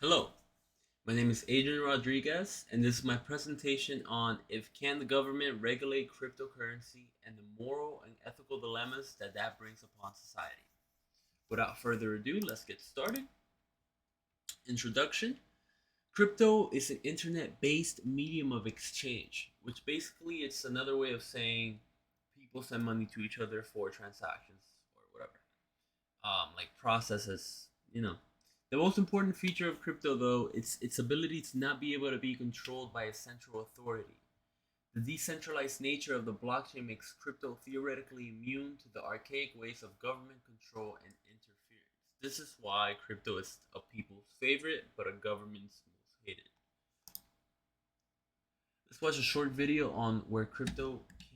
Hello, my name is Adrian Rodriguez, and this is my presentation on if can the government regulate cryptocurrency and the moral and ethical dilemmas that brings upon society. Without further ado, let's get started. Introduction. Crypto is an internet-based medium of exchange, which basically it's another way of saying people send money to each other for transactions or whatever. Like processes, you know. The most important feature of crypto, though, it's its ability to not be able to be controlled by a central authority. The decentralized nature of the blockchain makes crypto theoretically immune to the archaic ways of government control and interference. This is why crypto is a people's favorite, but a government's most hated. Let's watch a short video on where crypto came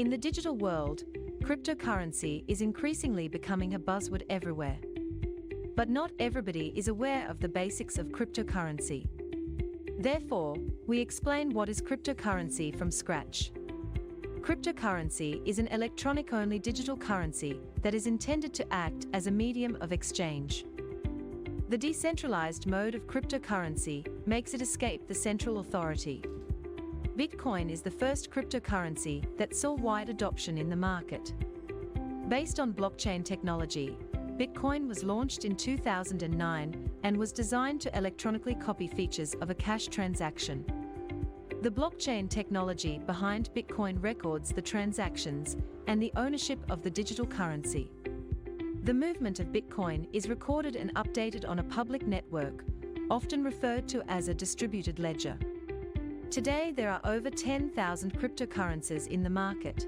In the digital world, cryptocurrency is increasingly becoming a buzzword everywhere. But not everybody is aware of the basics of cryptocurrency. Therefore, we explain what is cryptocurrency from scratch. Cryptocurrency is an electronic-only digital currency that is intended to act as a medium of exchange. The decentralized mode of cryptocurrency makes it escape the central authority. Bitcoin is the first cryptocurrency that saw wide adoption in the market. Based on blockchain technology, Bitcoin was launched in 2009 and was designed to electronically copy features of a cash transaction. The blockchain technology behind Bitcoin records the transactions and the ownership of the digital currency. The movement of Bitcoin is recorded and updated on a public network, often referred to as a distributed ledger. Today, there are over 10,000 cryptocurrencies in the market.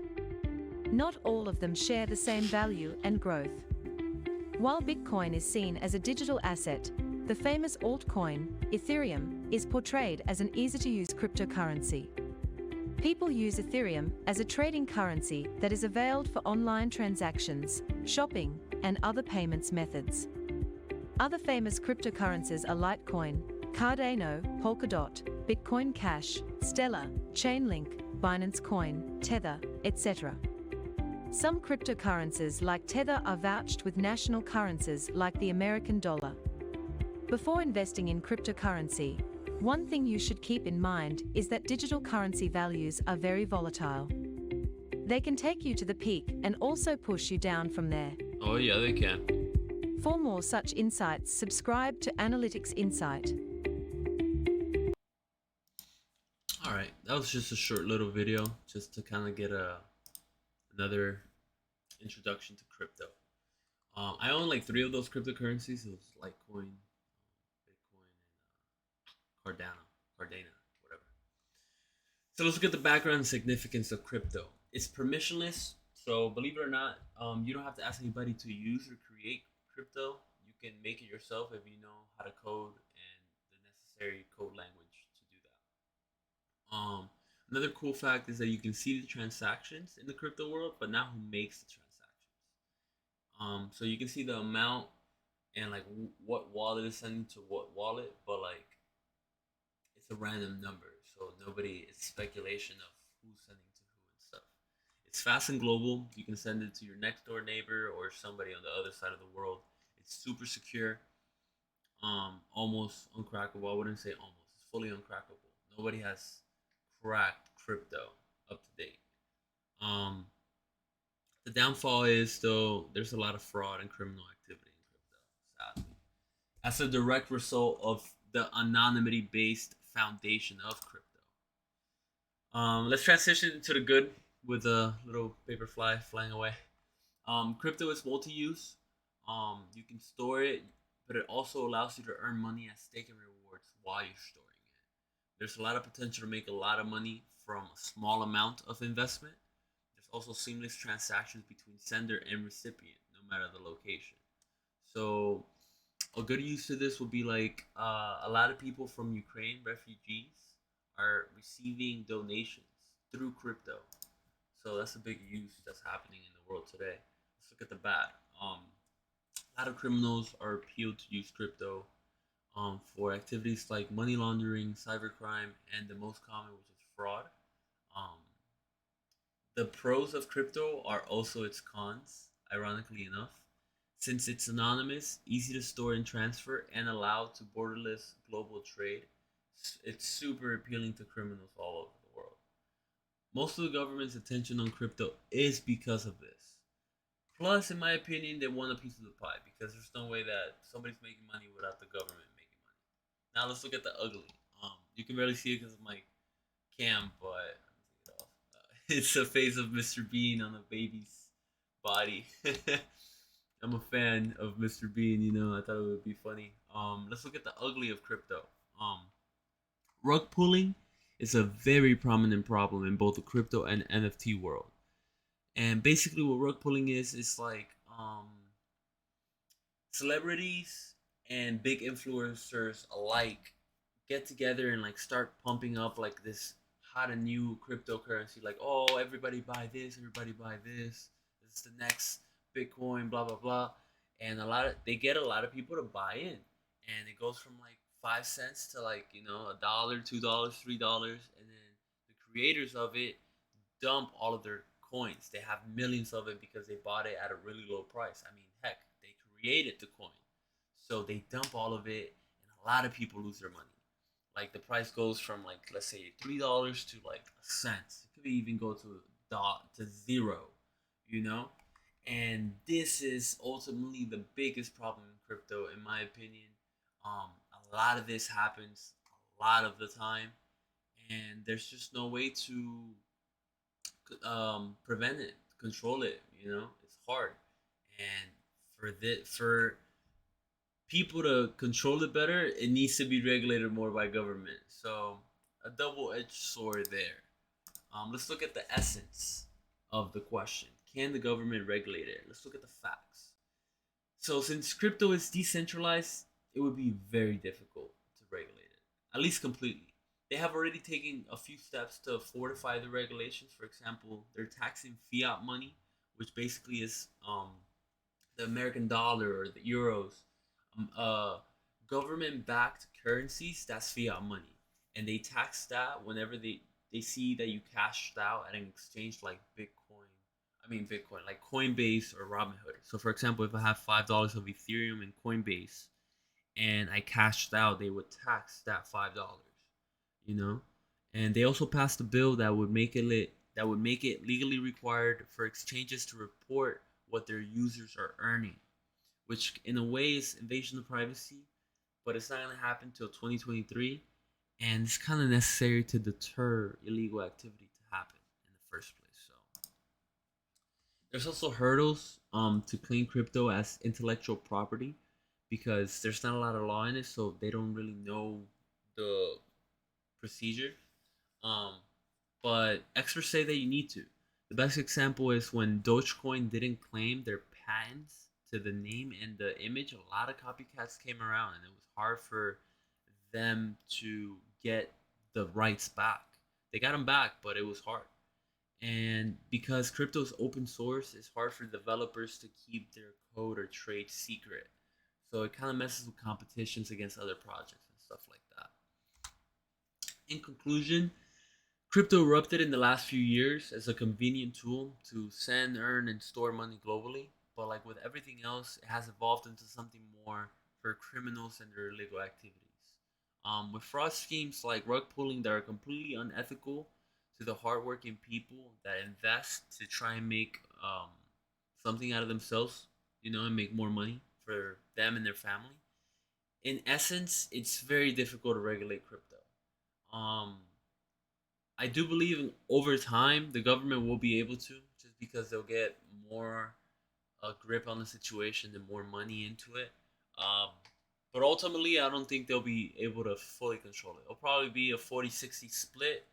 Not all of them share the same value and growth. While Bitcoin is seen as a digital asset, the famous altcoin, Ethereum, is portrayed as an easy-to-use cryptocurrency. People use Ethereum as a trading currency that is availed for online transactions, shopping, and other payments methods. Other famous cryptocurrencies are Litecoin, Cardano, Polkadot, Bitcoin Cash, Stellar, Chainlink, Binance Coin, Tether, etc. Some cryptocurrencies like Tether are vouched with national currencies like the American dollar. Before investing in cryptocurrency, one thing you should keep in mind is that digital currency values are very volatile. They can take you to the peak and also push you down from there. from. Oh yeah, they can. For more such insights, subscribe to Analytics Insight. All right, that was just a short little video, just to kind of get another introduction to crypto. I own like three of those cryptocurrencies. It was Litecoin, Bitcoin, and Cardano, whatever. So let's look at the background and significance of crypto. It's permissionless, so believe it or not, you don't have to ask anybody to use or create crypto. You can make it yourself if you know how to code and the necessary code language to do that. Another cool fact is that you can see the transactions in the crypto world, but not who makes the transactions. So you can see the amount and like what wallet is sending to what wallet, but like it's a random number, so nobody it's speculation of who's sending to who and stuff. It's fast and global. You can send it to your next door neighbor or somebody on the other side of the world. It's super secure, almost uncrackable. I wouldn't say almost. It's fully uncrackable. Nobody has cracked crypto up to date. Um, the downfall is though there's a lot of fraud and criminal activity in crypto, sadly. As a direct result of the anonymity based foundation of crypto. Let's transition to the good with a little paper fly flying away. Crypto is multi-use. You can store it, but it also allows you to earn money as staking rewards while you're storing it. There's a lot of potential to make a lot of money from a small amount of investment. There's also seamless transactions between sender and recipient, no matter the location. So a good use to this would be like a lot of people from Ukraine, refugees, are receiving donations through crypto. So that's a big use that's happening in the world today. Let's look at the bad. A lot of criminals are appealed to use crypto for activities like money laundering, cybercrime, and the most common, which is fraud. Um, The pros of crypto are also its cons, ironically enough. Since it's anonymous, easy to store and transfer, and allowed to borderless global trade, it's super appealing to criminals all over the world. Most of the government's attention on crypto is because of this. Plus, in my opinion, they want a piece of the pie because there's no way that somebody's making money without the government making money. Now let's look at the ugly. You can barely see it because of my cam, but it's a face of Mr. Bean on a baby's body. I'm a fan of Mr. Bean. I thought it would be funny. Let's look at the ugly of crypto. Um, Rug pulling is a very prominent problem in both the crypto and NFT world. And basically, what rug pulling is like celebrities and big influencers alike get together and like start pumping up like this hot and new cryptocurrency. Like, oh, everybody buy this, everybody buy this. This is the next Bitcoin, blah blah blah. And they get a lot of people to buy in, and it goes from like 5 cents to like a dollar, $2, $3, and then the creators of it dump all of their coins. They have millions of it because they bought it at a really low price. I mean, heck, they created the coin. So they dump all of it, and a lot of people lose their money. Like the price goes from like let's say $3 to like a cent. It could even go to zero, you know. And this is ultimately the biggest problem in crypto, in my opinion. A lot of this happens a lot of the time, and there's just no way to prevent it, control it. It's hard, and for people to control it better, it needs to be regulated more by government. So a double-edged sword there. Let's look at the essence of the question: can the government regulate it? Let's look at the facts. So since crypto is decentralized, it would be very difficult to regulate it, at least completely. They have already taken a few steps to fortify the regulations. For example, they're taxing fiat money, which basically is the American dollar or the euros. Government-backed currencies, that's fiat money, and they tax that whenever they see that you cashed out at an exchange like Bitcoin. I mean Bitcoin, like Coinbase or Robinhood. So, for example, if I have $5 of Ethereum in Coinbase and I cashed out, they would tax that $5. You know, and they also passed a bill that would make it legally required for exchanges to report what their users are earning, which in a way is invasion of privacy, but it's not going to happen till 2023, and it's kind of necessary to deter illegal activity to happen in the first place. So there's also hurdles to claim crypto as intellectual property because there's not a lot of law in it, so they don't really know the procedure. Um, but experts say that you need to. The best example is when Dogecoin didn't claim their patents to the name and the image. A lot of copycats came around, and it was hard for them to get the rights back. They got them back, but it was hard. And because crypto is open source, it's hard for developers to keep their code or trade secret. So it kind of messes with competitions against other projects and stuff like that. In conclusion, crypto erupted in the last few years as a convenient tool to send, earn, and store money globally. But like with everything else, it has evolved into something more for criminals and their illegal activities. With fraud schemes like rug pulling that are completely unethical to the hardworking people that invest to try and make something out of themselves, and make more money for them and their family. In essence, it's very difficult to regulate crypto. Um, I do believe over time the government will be able to, just because they'll get more grip on the situation and more money into it. Um, but ultimately, I don't think they'll be able to fully control it. It'll probably be a 40-60 split.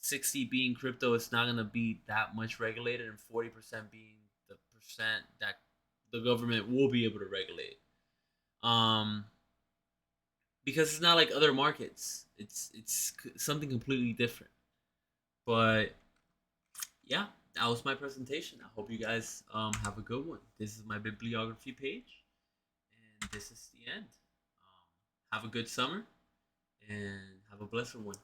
60 being crypto, it's not going to be that much regulated, and 40% being the percent that the government will be able to regulate. Um, because it's not like other markets. It's something completely different. But yeah, that was my presentation. I hope you guys have a good one. This is my bibliography page, and this is the end. Have a good summer, and have a blessed one.